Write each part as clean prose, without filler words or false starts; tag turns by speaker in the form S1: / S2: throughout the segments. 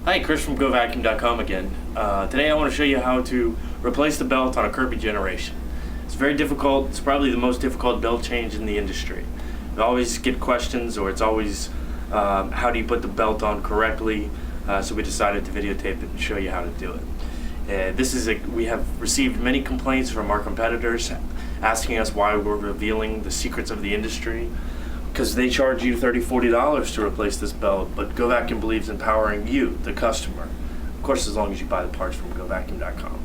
S1: Hi, Chris from GoVacuum.com again. Today I want to show you how to replace the belt on a Kirby generation. It's very difficult. It's probably the most difficult belt change in the industry. We always get questions, or it's always how do you put the belt on correctly, so we decided to videotape it and show you how to do it. We have received many complaints from our competitors asking us why we're revealing the secrets of the industry, because they charge you $30, $40 to replace this belt, but GoVacuum believes in empowering you, the customer. Of course, as long as you buy the parts from GoVacuum.com.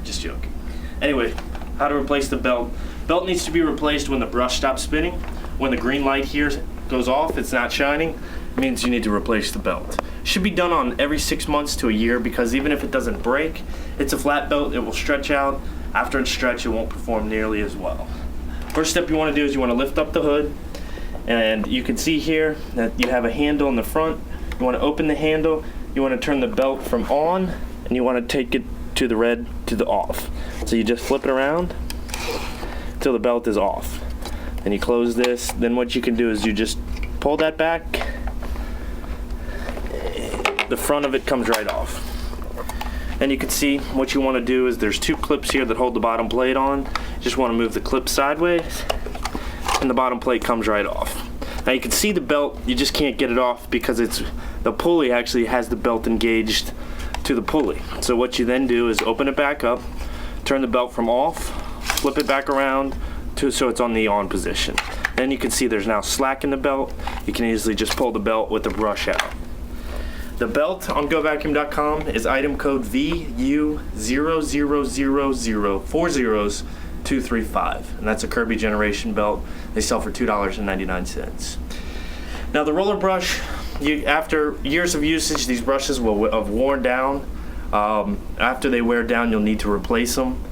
S1: Just joking. Anyway, how to replace the belt. Belt needs to be replaced when the brush stops spinning. When the green light here goes off, it's not shining, it means you need to replace the belt. It should be done on every 6 months to a year, because even if it doesn't break, it's a flat belt, it will stretch out. After it's stretched, it won't perform nearly as well. First step you want to do is you want to lift up the hood. And you can see here that you have a handle in the front. You want to open the handle, you want to turn the belt from on, and you want to take it to the red to the off. So you just flip it around until the belt is off. Then you close this. Then what you can do is you just pull that back. The front of it comes right off. And you can see what you want to do is there's two clips here that hold the bottom plate on. You just want to move the clip sideways, and the bottom plate comes right off. Now you can see the belt, you just can't get it off because the pulley actually has the belt engaged to the pulley. So what you then do is open it back up, turn the belt from off, flip it back around so it's on the on position. Then you can see there's now slack in the belt. You can easily just pull the belt with the brush out. The belt on GoVacuum.com is item code VU000040, and that's a Kirby generation belt. They sell for $2.99. Now the roller brush, after years of usage, these brushes will have worn down. After they wear down, you'll need to replace them.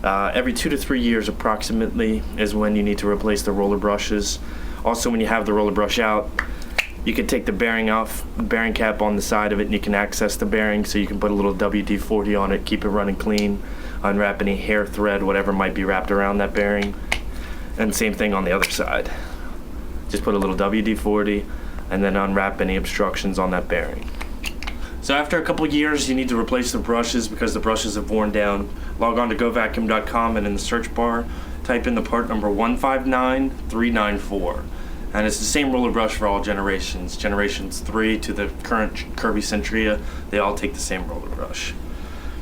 S1: Every 2 to 3 years approximately is when you need to replace the roller brushes. Also, when you have the roller brush out, you can take the bearing off, bearing cap on the side of it, and you can access the bearing, so you can put a little WD-40 on it, keep it running clean, unwrap any hair, thread, whatever might be wrapped around that bearing. And same thing on the other side. Just put a little WD-40 and then unwrap any obstructions on that bearing. So after a couple years, you need to replace the brushes because the brushes have worn down. Log on to GoVacuum.com, and in the search bar, type in the part number 159394. And it's the same roller brush for all generations. Generations 3 to the current Kirby Sentria, they all take the same roller brush.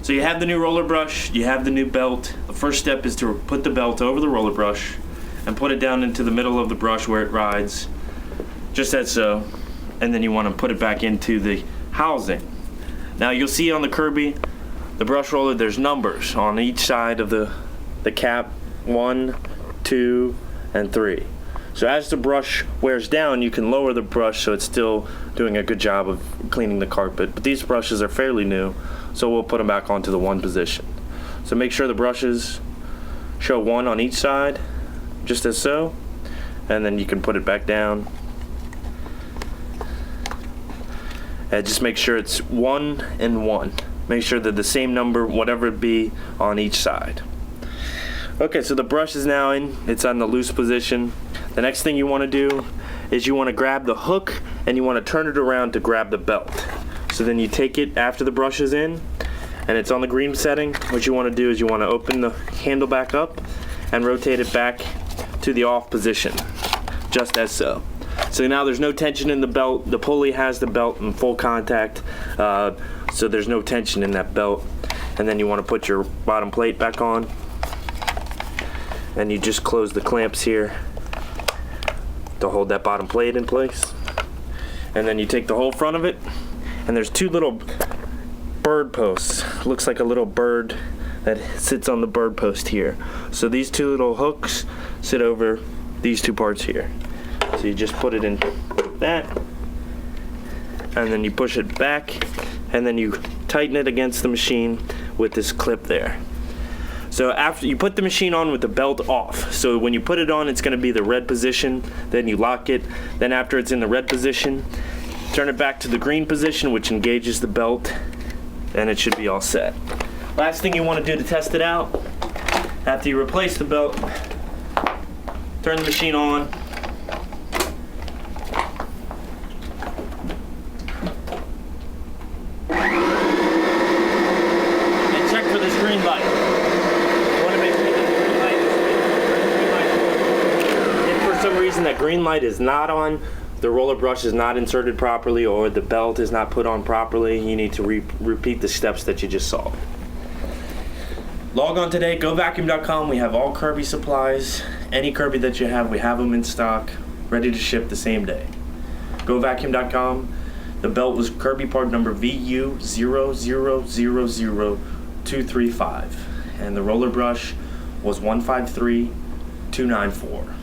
S1: So you have the new roller brush, you have the new belt. The first step is to put the belt over the roller brush and put it down into the middle of the brush where it rides, just as so. And then you want to put it back into the housing. Now you'll see on the Kirby, the brush roller, there's numbers on each side of the cap, 1, 2, and 3. So as the brush wears down, you can lower the brush so it's still doing a good job of cleaning the carpet. But these brushes are fairly new, so we'll put them back onto the 1 position. So make sure the brushes show 1 on each side, just as so, and then you can put it back down. And just make sure it's 1 and 1. Make sure they're the same number, whatever it be, on each side. Okay, so the brush is now in, it's on the loose position. The next thing you want to do is you want to grab the hook and you want to turn it around to grab the belt. So then you take it after the brush is in and it's on the green setting. What you want to do is you want to open the handle back up and rotate it back to the off position, just as so. So now there's no tension in the belt. The pulley has the belt in full contact, so there's no tension in that belt. And then you want to put your bottom plate back on, and you just close the clamps here to hold that bottom plate in place. And then you take the whole front of it, and there's 2 little bird posts. Looks like a little bird that sits on the bird post here. So these 2 little hooks sit over these 2 parts here. So you just put it in that, and then you push it back, and then you tighten it against the machine with this clip there. So after you put the machine on with the belt off, so when you put it on, it's going to be the red position, then you lock it. Then after it's in the red position, turn it back to the green position, which engages the belt, and it should be all set. Last thing you want to do to test it out, after you replace the belt, turn the machine on, reason that green light is not on, the roller brush is not inserted properly, or the belt is not put on properly, you need to repeat the steps that you just saw. Log on today, GoVacuum.com. We have all Kirby supplies. Any Kirby that you have, we have them in stock, ready to ship the same day. GoVacuum.com. The belt was Kirby part number VU0000235, and the roller brush was 153294.